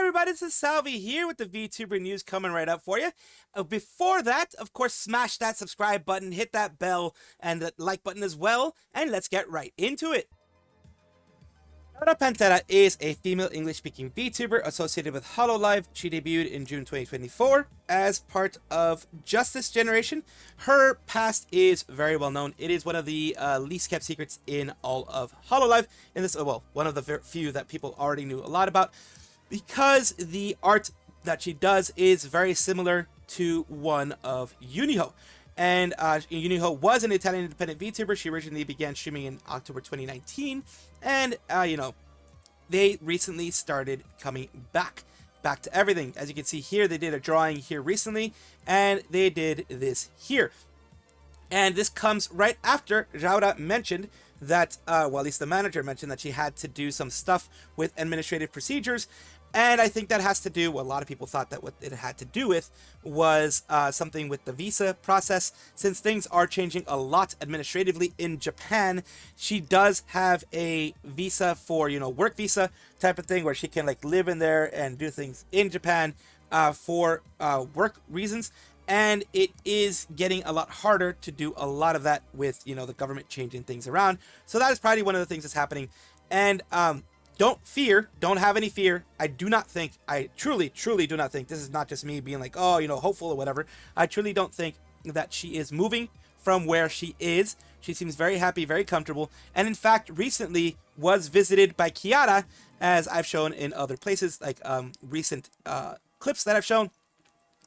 everybody, this is Salvi here with the Vtuber news coming right up for you. Before that, of course, smash that subscribe button, hit that bell, and the like button as well, and let's get right into it. Raora Panthera is a female English-speaking VTuber associated with Hololive. She debuted in June 2024 as part of Justice Generation. Her past is very well known. It is one of the least kept secrets in all of Hololive. In this, well, one of the few that people already knew a lot about, because the art that she does is very similar to one of Uniho. And Uniho was an Italian independent VTuber. She originally began streaming in October 2019. And, they recently started coming back to everything. As you can see here, they did a drawing here recently. And they did this here. And this comes right after Raora mentioned that, well, at least the manager mentioned that she had to do some stuff with administrative procedures. And I think that has to do, well, a lot of people thought that what it had to do with was something with the visa process. Since things are changing a lot administratively in Japan, she does have a visa for, work visa type of thing, where she can like live in there and do things in Japan for work reasons. And it is getting a lot harder to do a lot of that with, the government changing things around. So that is probably one of the things that's happening. And don't fear, don't have any fear. I truly do not think, this is not just me being like, oh, hopeful or whatever. I truly don't think that she is moving from where she is. She seems very happy, very comfortable. And in fact, recently was visited by Kiara, as I've shown in other places, like recent clips that I've shown.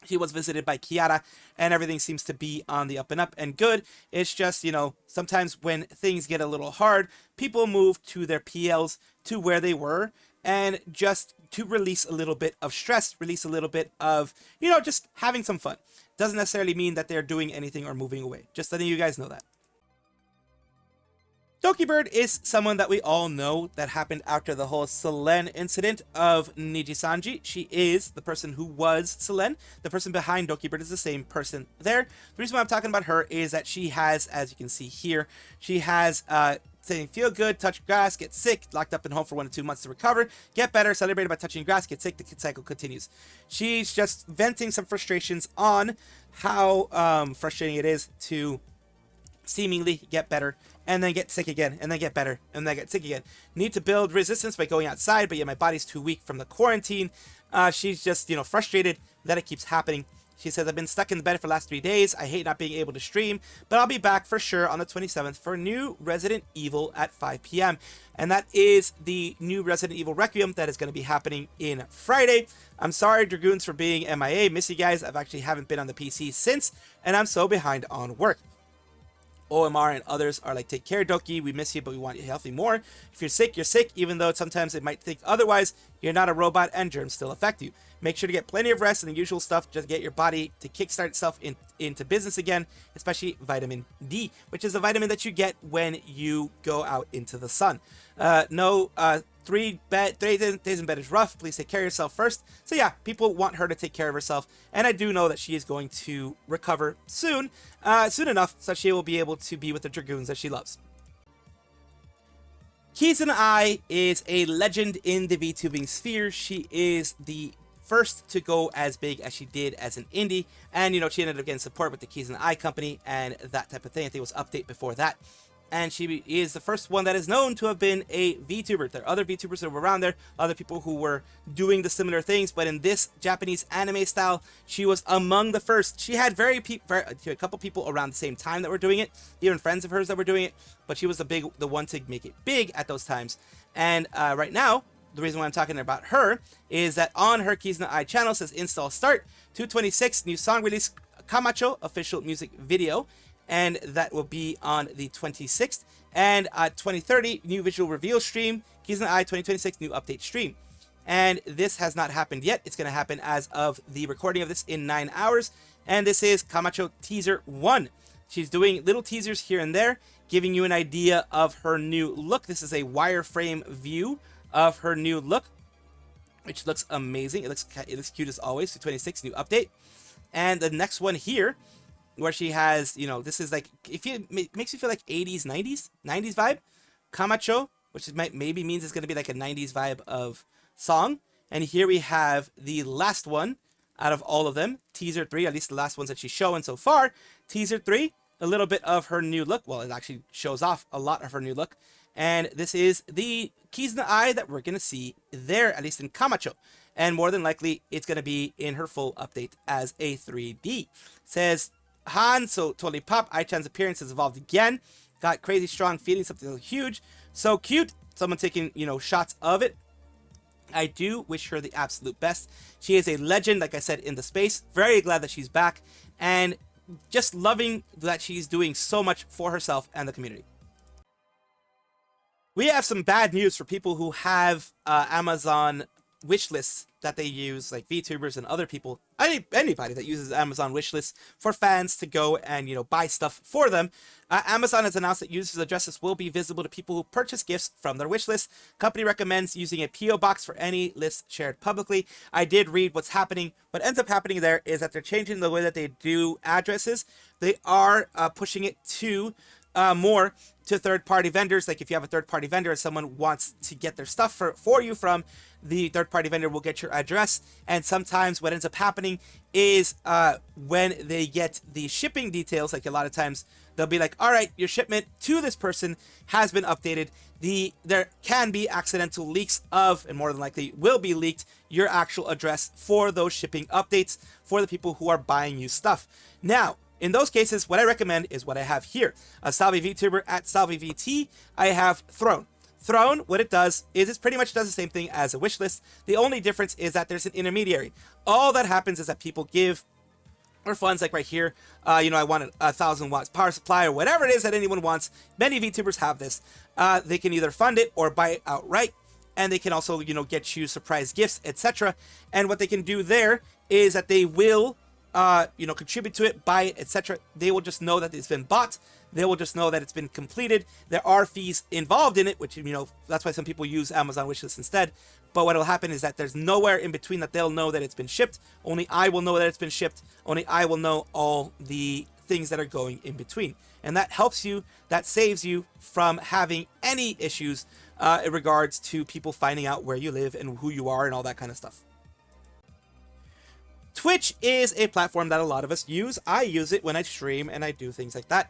She was visited by Kiara, and everything seems to be on the up and up and good. It's just, sometimes when things get a little hard, people move to their PLs, to where they were, and just to release a little bit of stress, release a little bit of, just having some fun. Doesn't necessarily mean that they're doing anything or moving away. Just letting you guys know that. Dokibird is someone that we all know that happened after the whole Selene incident of nijisanji. She is the person who was Selene. The person behind Dokibird is the same person there. The reason why I'm talking about her is that she has, as you can see here, she has saying feel good, touch grass, get sick, locked up in home for 1 to 2 months to recover, get better, celebrated by touching grass, get sick, the cycle continues. She's just venting some frustrations on how frustrating it is to seemingly get better and then get sick again and then get better and then get sick again. Need to build resistance by going outside, but yet my body's too weak from the quarantine. She's just, frustrated that it keeps happening. She says, I've been stuck in the bed for the last 3 days. I hate not being able to stream, but I'll be back for sure on the 27th for new Resident Evil at 5 p.m. And that is the new Resident Evil Requiem that is going to be happening in Friday. I'm sorry, Dragoons, for being MIA. Miss you guys. I've actually haven't been on the PC since, and I'm so behind on work. OMR and others are like, take care, Doki, we miss you, but we want you healthy more. If you're sick, you're sick, even though sometimes it might think otherwise. You're not a robot, and germs still affect you. Make sure to get plenty of rest and the usual stuff, just get your body to kickstart itself into business again, especially vitamin D, which is a vitamin that you get when you go out into the sun. 3 days in bed is rough. Please take care of yourself first. So yeah, people want her to take care of herself, and I do know that she is going to recover soon enough so she will be able to be with the Dragoons that she loves. Kizuna Ai is a legend in the VTubing sphere. She is the first to go as big as she did as an indie, and she ended up getting support with the Kizuna Ai company and that type of thing. I think it was Update before that. And she is the first one that is known to have been a VTuber. There are other VTubers that were around there, other people who were doing the similar things, but in this Japanese anime style, she was among the first. She had a couple people around the same time that were doing it, even friends of hers that were doing it, but she was the one to make it big at those times. And right now, the reason why I'm talking about her is that on her Kizuna Ai channel says install start, 226 new song release, Camacho official music video. And that will be on the 26th. And 2030, new visual reveal stream. Kizuna Ai 2026 new update stream. And this has not happened yet. It's going to happen as of the recording of this in 9 hours. And this is Camacho Teaser 1. She's doing little teasers here and there, giving you an idea of her new look. This is a wireframe view of her new look, which looks amazing. It looks cute as always. 226 new update. And the next one here, where she has, this is like, makes you feel like 80s, 90s vibe. Camacho, which maybe means it's going to be like a 90s vibe of song. And here we have the last one out of all of them, teaser 3, at least the last ones that she's showing so far. Teaser 3, a little bit of her new look. Well, it actually shows off a lot of her new look. And this is the Kizuna Ai that we're going to see there, at least in Camacho. And more than likely, it's going to be in her full update as a 3D. It says, Han, so totally pop. Ai-chan's appearance has evolved again. Got crazy strong feeling, something huge. So cute. Someone taking, shots of it. I do wish her the absolute best. She is a legend, like I said, in the space. Very glad that she's back. And just loving that she's doing so much for herself and the community. We have some bad news for people who have Amazon wish lists that they use, like VTubers and other people, anybody that uses Amazon wish lists for fans to go and, buy stuff for them. Amazon has announced that users' addresses will be visible to people who purchase gifts from their wish list. Company recommends using a PO box for any list shared publicly. I did read what's happening. What ends up happening there is that they're changing the way that they do addresses. They are pushing it to more to third-party vendors. Like if you have a third-party vendor and someone wants to get their stuff for you from, the third-party vendor will get your address. And sometimes what ends up happening is when they get the shipping details, like a lot of times they'll be like, all right, your shipment to this person has been updated. There can be accidental leaks of, and more than likely will be leaked, your actual address for those shipping updates for the people who are buying you stuff. Now, in those cases, what I recommend is what I have here. A Salvi Vtuber at Salvi VT. I have Throne. Throne, what it does is it pretty much does the same thing as a wish list. The only difference is that there's an intermediary. All that happens is that people give or funds, like right here, I wanted 1,000 watts power supply or whatever it is that anyone wants. Many VTubers have this. They can either fund it or buy it outright. And they can also, get you surprise gifts, etc. And what they can do there is that they will contribute to it, buy it, etc. They will just know that it's been bought. They will just know that it's been completed. There are fees involved in it, which, that's why some people use Amazon wishlist instead. But what will happen is that there's nowhere in between that they'll know that it's been shipped. Only I will know that it's been shipped. Only I will know all the things that are going in between. And that helps you, that saves you from having any issues in regards to people finding out where you live and who you are and all that kind of stuff. Twitch is a platform that a lot of us use. I use it when I stream and I do things like that.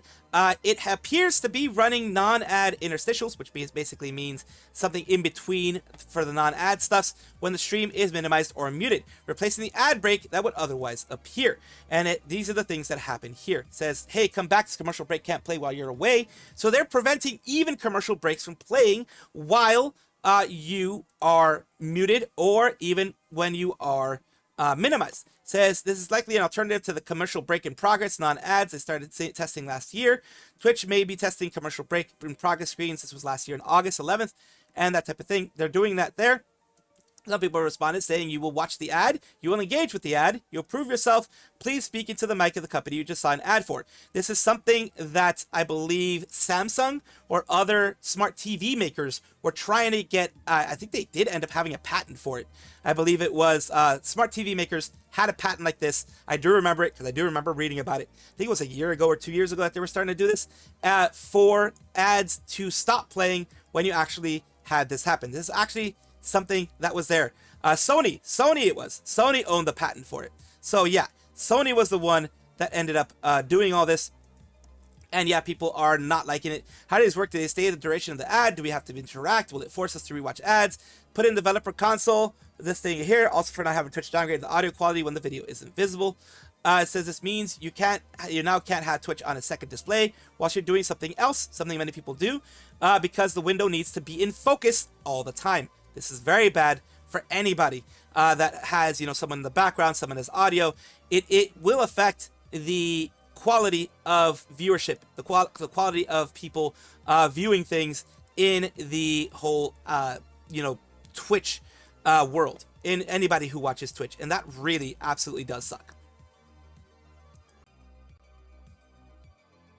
It appears to be running non-ad interstitials, which basically means something in between for the non-ad stuffs when the stream is minimized or muted, replacing the ad break that would otherwise appear. And these are the things that happen here. It says, hey, come back, this commercial break can't play while you're away. So they're preventing even commercial breaks from playing while you are muted or even when you are minimized. Says this is likely an alternative to the commercial break in progress non-ads they started testing last year. Twitch may be testing commercial break in progress screens. This was last year on August 11th and that type of thing. They're doing that there. Some people responded saying you will watch the ad, you will engage with the ad, you'll prove yourself, please speak into the mic of the company you just saw an ad for. This is something that I believe Samsung or other smart TV makers were trying to get, I think they did end up having a patent for it. I believe it was smart TV makers had a patent like this. I do remember it because I do remember reading about it. I think it was a year ago or 2 years ago that they were starting to do this for ads to stop playing when you actually had this happen. This is actually something that was there. Sony owned the patent for it. So yeah, Sony was the one that ended up doing all this. And yeah, people are not liking it. How does this work? Do they stay the duration of the ad? Do we have to interact? Will it force us to rewatch ads? Put in developer console. This thing here, also for not having Twitch downgrade the audio quality when the video isn't visible. It says this means you now can't have Twitch on a second display while you're doing something else, something many people do, because the window needs to be in focus all the time. This is very bad for anybody that has, someone in the background, someone has audio. It will affect the quality of viewership, the quality of people viewing things in the whole, Twitch world, in anybody who watches Twitch. And that really absolutely does suck.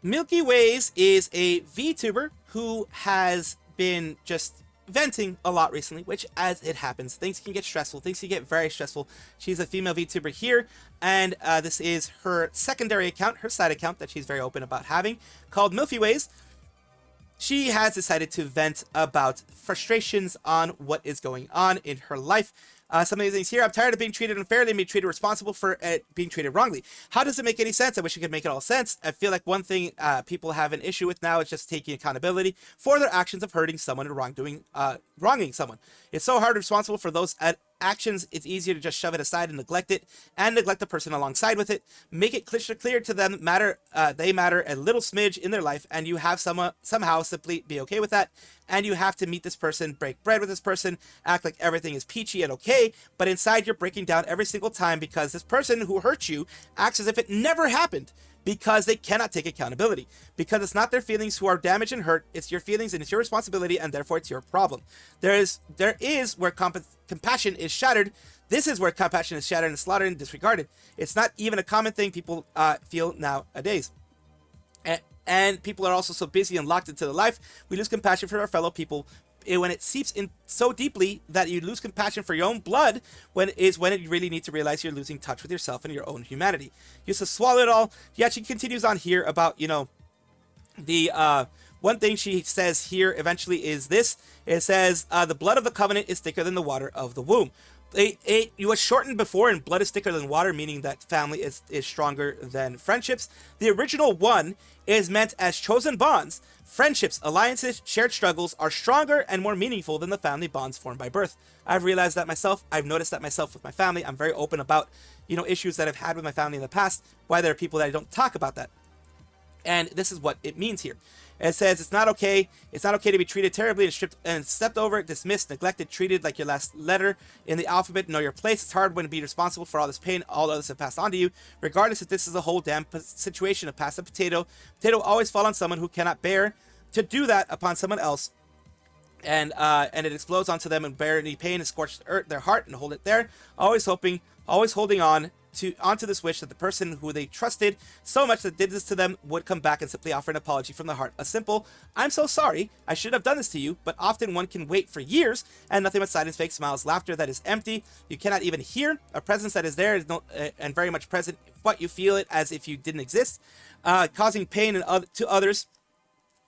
Milkywayz is a VTuber who has been just venting a lot recently, which, as it happens, things can get stressful, things can get very stressful. She's a female VTuber here, and this is her secondary account, her side account that she's very open about having, called Milkywayz. She has decided to vent about frustrations on what is going on in her life Some of these things here. I'm tired of being treated unfairly and being treated responsible for being treated wrongly. How does it make any sense? I wish I could make it all sense. I feel like one thing people have an issue with now is just taking accountability for their actions of hurting someone and wronging someone. It's so hard to be responsible for those actions. It's easier to just shove it aside and neglect it, and neglect the person alongside with it. Make it crystal clear to them they matter a little smidge in their life, and you have somehow simply be okay with that. And you have to meet this person, break bread with this person, act like everything is peachy and okay, but inside you're breaking down every single time because this person who hurt you acts as if it never happened, because they cannot take accountability, because it's not their feelings who are damaged and hurt, it's your feelings and it's your responsibility, and therefore it's your problem. There is where compassion is shattered. This is where compassion is shattered and slaughtered and disregarded. It's not even a common thing people feel nowadays. And people are also so busy and locked into their life, we lose compassion for our fellow people when it seeps in so deeply that you lose compassion for your own blood, when you really need to realize you're losing touch with yourself and your own humanity. You just swallow it all. Yeah, she continues on here about, the one thing she says here eventually is this. It says, the blood of the covenant is thicker than the water of the womb. It was shortened before, and blood is thicker than water, meaning that family is stronger than friendships. The original one is meant as chosen bonds. Friendships, alliances, shared struggles are stronger and more meaningful than the family bonds formed by birth. I've realized that myself. I've noticed that myself with my family. I'm very open about, issues that I've had with my family in the past, why there are people that I don't talk about that. And this is what it means here. It says it's not okay to be treated terribly and stripped and stepped over, dismissed, neglected, treated like your last letter in the alphabet. Know your place. It's hard when to be responsible for all this pain all others have passed on to you, regardless if this is a whole damn situation of pass the potato. Potato will always fall on someone who cannot bear to do that upon someone else. And it explodes onto them and bear any pain and scorch their heart and hold it there, always holding onto this wish that the person who they trusted so much that did this to them would come back and simply offer an apology from the heart. A simple, "I'm so sorry, I should have done this to you," but often one can wait for years and nothing but silence, fake smiles, laughter that is empty. You cannot even hear a presence that is there and very much present, but you feel it as if you didn't exist, causing pain to others,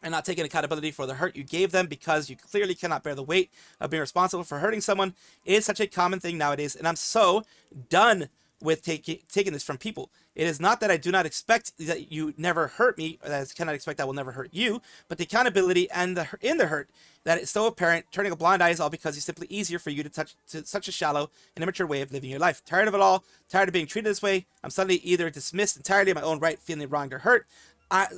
and not taking accountability for the hurt you gave them because you clearly cannot bear the weight of being responsible for hurting someone is such a common thing nowadays, and I'm so done with taking this from people. It is not that I do not expect that you never hurt me, or that I cannot expect I will never hurt you, but the accountability and in the hurt that is so apparent, turning a blind eye is all because it's simply easier for you to touch to such a shallow and immature way of living your life. Tired of it all, tired of being treated this way. I'm suddenly either dismissed entirely of my own right, feeling wronged or hurt,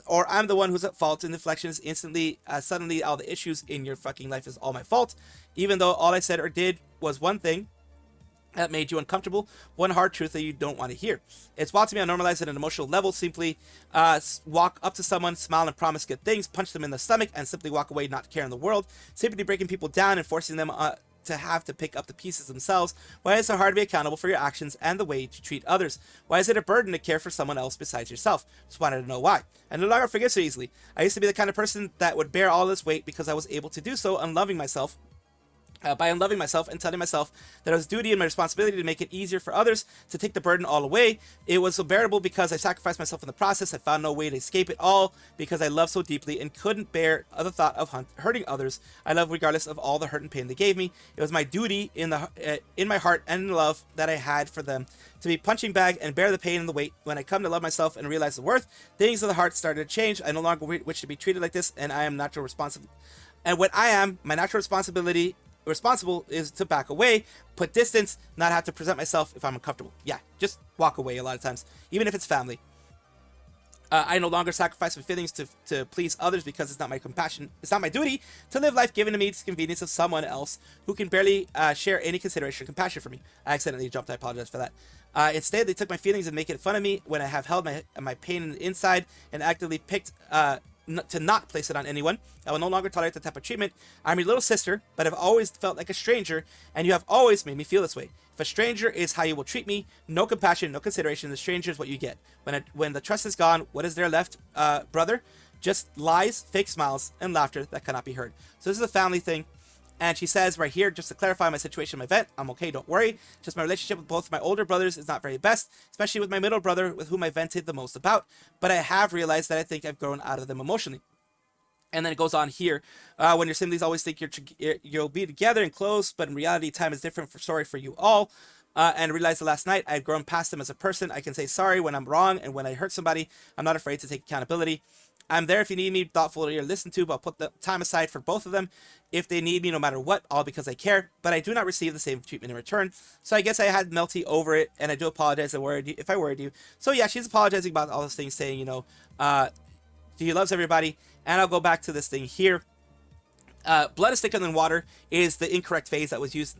or I'm the one who's at fault, and deflection is suddenly all the issues in your fucking life is all my fault, even though all I said or did was one thing that made you uncomfortable, one hard truth that you don't want to hear. It's wild to me. I normalize it at an emotional level. Simply walk up to someone, smile and promise good things, punch them in the stomach, and simply walk away, not caring the world. Simply breaking people down and forcing them to have to pick up the pieces themselves. Why is it so hard to be accountable for your actions and the way you treat others? Why is it a burden to care for someone else besides yourself? Just wanted to know why. I no longer forgive so easily. I used to be the kind of person that would bear all this weight because I was able to do so, unloving myself. By unloving myself and telling myself that it was duty and my responsibility to make it easier for others to take the burden all away. It was so bearable because I sacrificed myself in the process. I found no way to escape it all because I loved so deeply and couldn't bear the thought of hurting others. I love regardless of all the hurt and pain they gave me. It was my duty in my heart and in love that I had for them to be punching bag and bear the pain and the weight. When I come to love myself and realize the worth, things of the heart started to change. I no longer wish to be treated like this, and I am natural responsible. And when I am, my natural responsible is to back away, put distance, not have to present myself if I'm uncomfortable. Yeah, just walk away a lot of times, even if it's family. I no longer sacrifice my feelings to please others because it's not my compassion. It's not my duty to live life given to me to the convenience of someone else who can barely share any consideration or compassion for me. I accidentally jumped. I apologize for that. Instead, they took my feelings and making fun of me when I have held my pain inside and actively picked to not place it on anyone. I will no longer tolerate that type of treatment. I'm your little sister, but I've always felt like a stranger, and you have always made me feel this way. If a stranger is how you will treat me, no compassion, no consideration, the stranger is what you get. When the trust is gone, what is there left, brother? Just lies, fake smiles, and laughter that cannot be heard. So this is a family thing. And she says right here, just to clarify my situation, my vent, I'm okay, don't worry. Just my relationship with both my older brothers is not very best, especially with my middle brother, with whom I vented the most about. But I have realized that I think I've grown out of them emotionally. And then it goes on here. When your siblings always think you'll be together and close, but in reality, time is different. Sorry for you all. And realized that last night I've grown past them as a person. I can say sorry when I'm wrong, and when I hurt somebody, I'm not afraid to take accountability. I'm there if you need me, thoughtful to hear, listen to, but I'll put the time aside for both of them if they need me, no matter what, all because I care. But I do not receive the same treatment in return. So I guess I had Melty over it, and I do apologize if I worried you. So yeah, she's apologizing about all those things, saying, you know, he loves everybody. And I'll go back to this thing here. Blood is thicker than water is the incorrect phrase that was used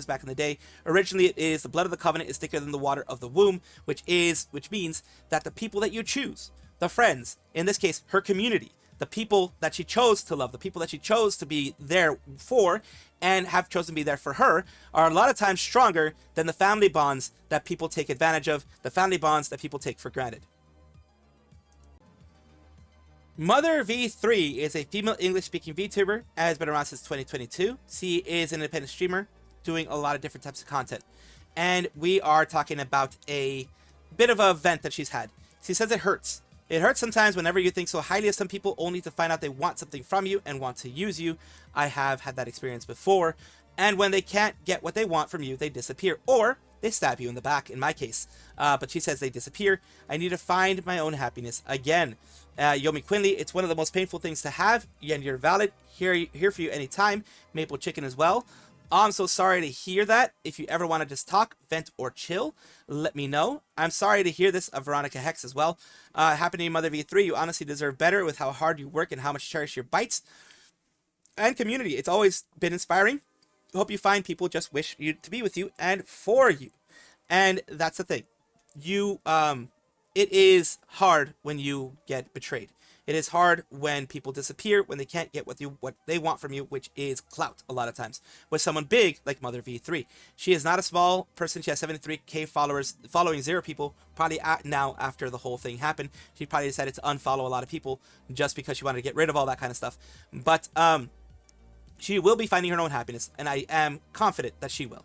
back in the day. Originally, it is the blood of the covenant is thicker than the water of the womb, which means that the people that you choose, the friends, in this case, her community, the people that she chose to love, the people that she chose to be there for and have chosen to be there for her, are a lot of times stronger than the family bonds that people take advantage of, the family bonds that people take for granted. MotherV3 is a female English-speaking VTuber and has been around since 2022. She is an independent streamer doing a lot of different types of content. And we are talking about a bit of an event that she's had. She says it hurts. It hurts sometimes whenever you think so highly of some people only to find out they want something from you and want to use you. I have had that experience before. And when they can't get what they want from you, they disappear. Or they stab you in the back, in my case. But she says they disappear. I need to find my own happiness again. Yomi Quinley, it's one of the most painful things to have, and you're valid. Here for you anytime. Maple Chicken as well. I'm so sorry to hear that. If you ever want to just talk, vent, or chill, let me know. I'm sorry to hear this of Veronica Hex as well. Happening MotherV3, you honestly deserve better with how hard you work and how much you cherish your bites. And community, it's always been inspiring. Hope you find people just wish you to be with you and for you. And that's the thing. It is hard when you get betrayed. It is hard when people disappear, when they can't get what they want from you, which is clout a lot of times. With someone big like MotherV3. She is not a small person. She has 73k followers, following 0 people, probably now after the whole thing happened. She probably decided to unfollow a lot of people just because she wanted to get rid of all that kind of stuff. But she will be finding her own happiness, and I am confident that she will.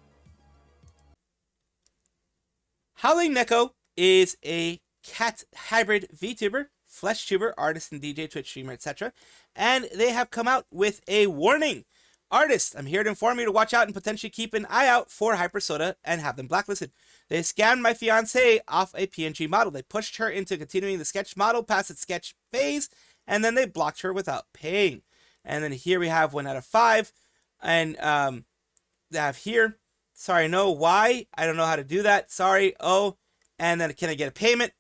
Howling Neko is a cat hybrid VTuber, flesh tuber, artist and DJ, Twitch streamer, etc. And they have come out with a warning. Artists, I'm here to inform you to watch out and potentially keep an eye out for Hypersoda and have them blacklisted. They scammed my fiancée off a PNG model. They pushed her into continuing the sketch model past its sketch phase, and then they blocked her without paying. And then here we have 1 out of 5. And they have here, sorry, no, why? I don't know how to do that. Sorry, oh. And then can I get a payment?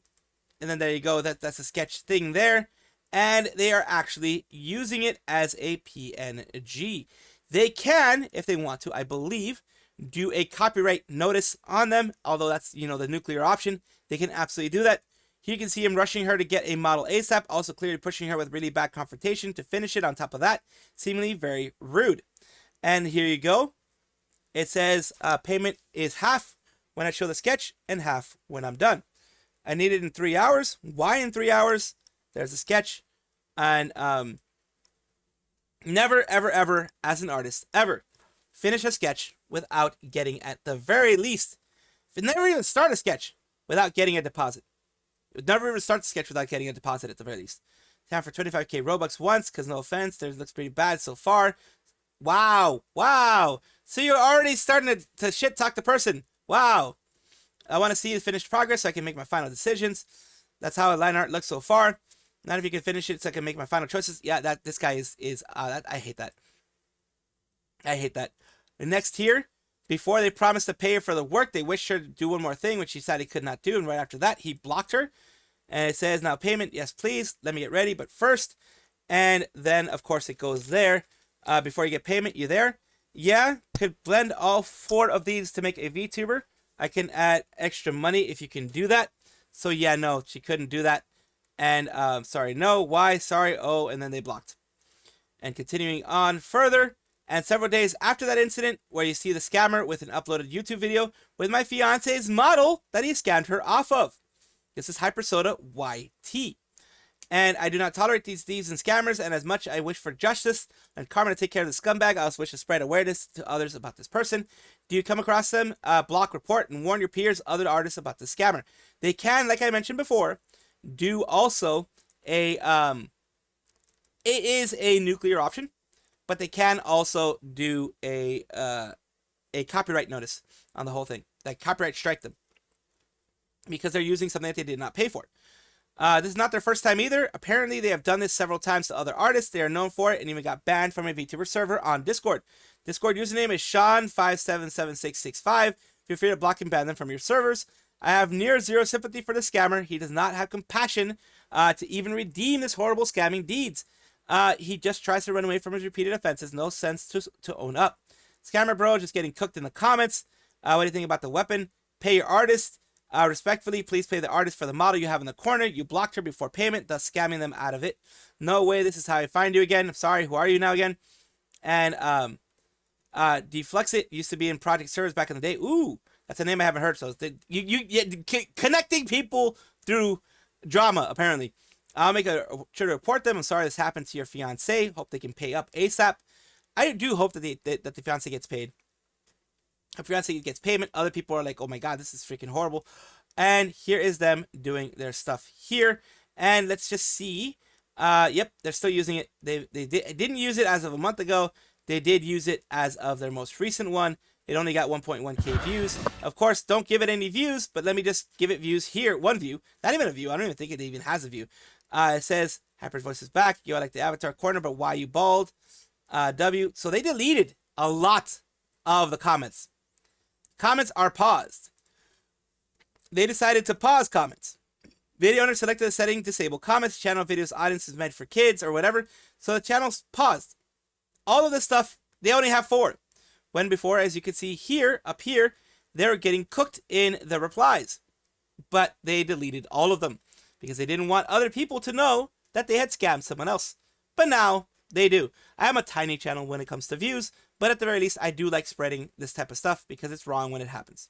And then there you go. That's a sketch thing there. And they are actually using it as a PNG. They can, if they want to, I believe, do a copyright notice on them. Although that's, you know, the nuclear option. They can absolutely do that. Here you can see him rushing her to get a model ASAP. Also clearly pushing her with really bad confrontation to finish it on top of that. Seemingly very rude. And here you go. It says payment is half when I show the sketch and half when I'm done. I need it in 3 hours. Why in 3 hours? There's a sketch. And never, ever, ever, as an artist, ever finish a sketch without getting, at the very least, never even start a sketch without getting a deposit. Never even start the sketch without getting a deposit at the very least. Time for 25k Robux once, because no offense, theirs looks pretty bad so far. Wow. Wow. So you're already starting to shit talk the person. Wow. I want to see the finished progress so I can make my final decisions. That's how line art looks so far. Not if you can finish it so I can make my final choices. Yeah, this guy I hate that. I hate that. And next here, before they promised to pay her for the work, they wished her to do one more thing, which she said he could not do. And right after that, he blocked her. And it says, now payment, yes, please. Let me get ready. But first, and then, of course, it goes there. Before you get payment, you there? Yeah, could blend all 4 of these to make a VTuber. I can add extra money if you can do that. So yeah, no, she couldn't do that. And sorry, no, why, sorry, oh, and then they blocked. And continuing on further, and several days after that incident, where you see the scammer with an uploaded YouTube video with my fiance's model that he scammed her off of. This is Hypersoda YT. And I do not tolerate these thieves and scammers, and as much I wish for justice and karma to take care of the scumbag, I also wish to spread awareness to others about this person. Do you come across them? Block, report, and warn your peers, other artists about the scammer. They can, like I mentioned before, do also a it is a nuclear option, but they can also do a copyright notice on the whole thing. Like copyright strike them because they're using something that they did not pay for. This is not their first time either. Apparently, they have done this several times to other artists. They are known for it and even got banned from a VTuber server on Discord. Discord username is Sean577665. Feel free to block and ban them from your servers. I have near zero sympathy for the scammer. He does not have compassion to even redeem this horrible scamming deeds. He just tries to run away from his repeated offenses. No sense to own up. Scammer bro just getting cooked in the comments. What do you think about the weapon? Pay your artist. Respectfully, please pay the artist for the model you have in the corner. You blocked her before payment, thus scamming them out of it. No way, this is how I find you again. I'm sorry, who are you now again? And Deflexit used to be in Project Service back in the day. Ooh, that's a name I haven't heard. So connecting people through drama, apparently. I'll make sure to report them. I'm sorry this happened to your fiance. Hope they can pay up ASAP. I do hope that the fiance gets paid. If fiance gets payment, other people are like, oh my god, this is freaking horrible. And here is them doing their stuff here. And let's just see. Yep, they're still using it. They didn't use it as of a month ago. They did use it as of their most recent one. It only got 1.1k views. Of course, don't give it any views, but let me just give it views here. One view. Not even a view. I don't even think it even has a view. It says, Hyper's voice is back. Yo, I like the avatar corner, but why you bald? W. So they deleted a lot of the comments. Comments are paused. They decided to pause comments. Video owner selected the setting, disable comments, channel videos, audience is meant for kids or whatever. So the channel's paused. All of this stuff, they only have 4. When before, as you can see here, up here, they're getting cooked in the replies. But they deleted all of them because they didn't want other people to know that they had scammed someone else. But now they do. I am a tiny channel when it comes to views, but at the very least, I do like spreading this type of stuff because it's wrong when it happens.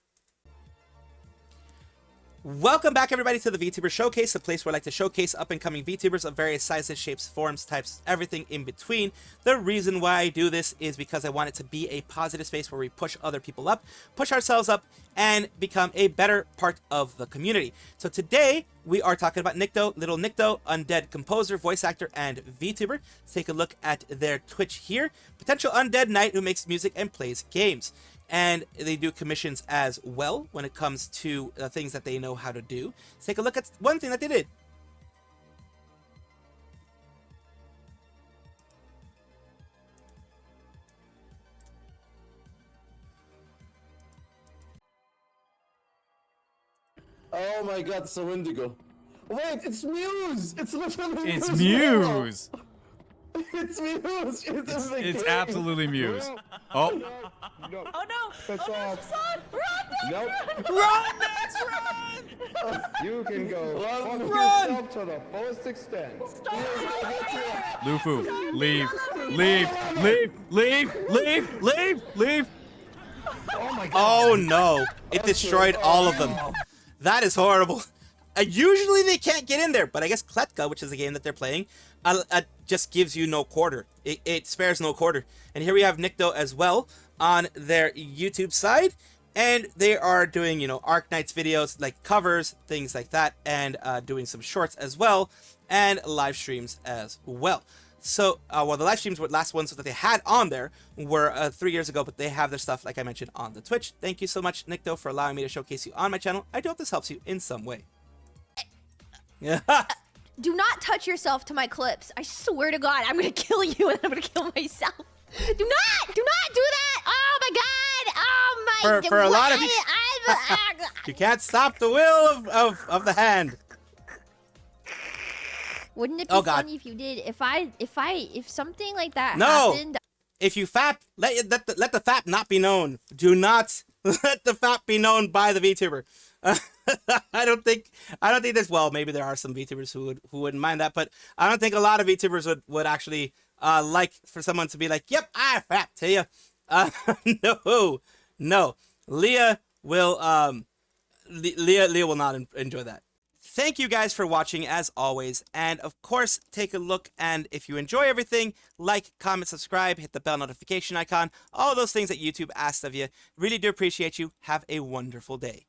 Welcome back, everybody, to the VTuber Showcase, a place where I like to showcase up-and-coming VTubers of various sizes, shapes, forms, types, everything in between. The reason why I do this is because I want it to be a positive space where we push other people up, push ourselves up, and become a better part of the community. So today, we are talking about Nycto, Little Nycto, undead composer, voice actor, and VTuber. Let's take a look at their Twitch here. Potential undead knight who makes music and plays games. And they do commissions as well when it comes to things that they know how to do. Let's take a look at one thing that they did. Oh my god, so indigo. Wait, it's Muse! It's literally It's Muse! Muse! It's Muse! It's absolutely Muse. Oh. No. Oh no! That's off. Run! Nope. Run, Max, run! You can go fuck Run! yourself to the fullest extent. Lufu, leave, leave, leave. Oh my god. Oh no, it destroyed all of them. That is horrible. Usually they can't get in there, but I guess Kletka, which is the game that they're playing, just gives you no quarter. It spares no quarter. And here we have Nycto as well on their YouTube side. And they are doing, you know, Arc Knights videos, like covers, things like that, and doing some shorts as well, and live streams as well. So, well, the live streams were last ones that they had on there were 3 years ago, but they have their stuff, like I mentioned, on the Twitch. Thank you so much, Nycto, for allowing me to showcase you on my channel. I do hope this helps you in some way. Do not touch yourself to my clips. I swear to God, I'm gonna kill you and I'm gonna kill myself. Do not do that. Oh my God. Oh my. For a lot of you, you can't stop the will of the hand. Wouldn't it be funny if you did? If something like that happened. If you fap, let the fap not be known. Do not let the fap be known by the VTuber. I don't think there's, well, maybe there are some VTubers who wouldn't mind that, but I don't think a lot of VTubers would actually like for someone to be like, yep, I fap to you. No. Leah will not enjoy that. Thank you guys for watching as always, and of course take a look, and if you enjoy everything, like, comment, subscribe, hit the bell notification icon, all those things that YouTube asks of you. Really do appreciate you. Have a wonderful day.